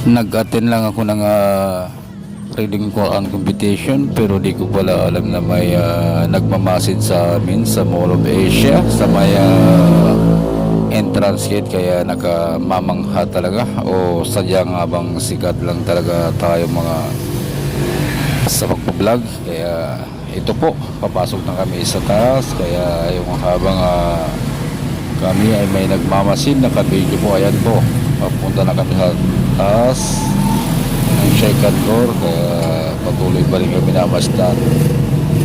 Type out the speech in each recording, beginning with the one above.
Nag-attend lang ako ng reading Quran competition, pero di ko pala alam na may nagmamasid sa amin sa Mall of Asia sa may entrance gate, kaya nakamamangha talaga, o sadyang habang sikat lang talaga tayo mga sa pagpa-vlog. Kaya ito po, papasok na kami sa taas, kaya yung habang kami ay may nagmamasid, naka-video po, ayan po, papunta na kami sa taas ng second floor, kaya patuloy pa rin kami namasdan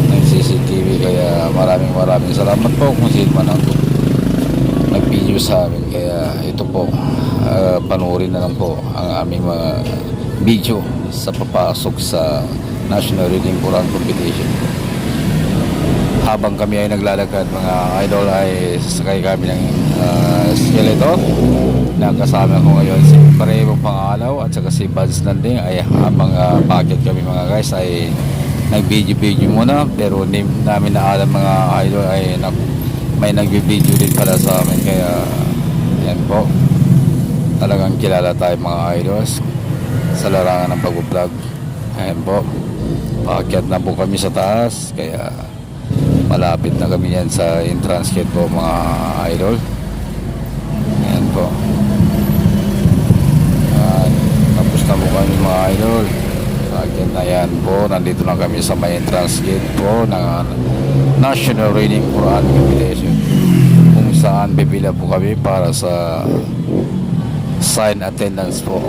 ng CCTV. Kaya maraming salamat po kung sino man ang nag-video sa amin. Kaya ito po, panoorin na lang po ang aming mga video sa papasok sa National Reading Quran Competition. Habang kami ay naglalakad mga idol, ay sakay kami ng skeleton. Nakasama ko ngayon si Pareho Pangalaw at saka si Buds Nanding. Ay habang packet kami mga guys ay nag-video muna, pero hindi namin na alam mga idol ay may nag-video din pala sa amin. Kaya yan po, talagang kilala tayo mga idols sa larangan ng pag-vlog. Ayan po, paakyat na po kami sa taas, kaya malapit na kami yan sa entrance gate po mga idol. Ayan po, tapos na po kami mga idol. Paakyat na yan po, nandito na kami sa may entrance gate po ng National Reading Quran Competition, kung saan bibila po kami para sa sign attendance po.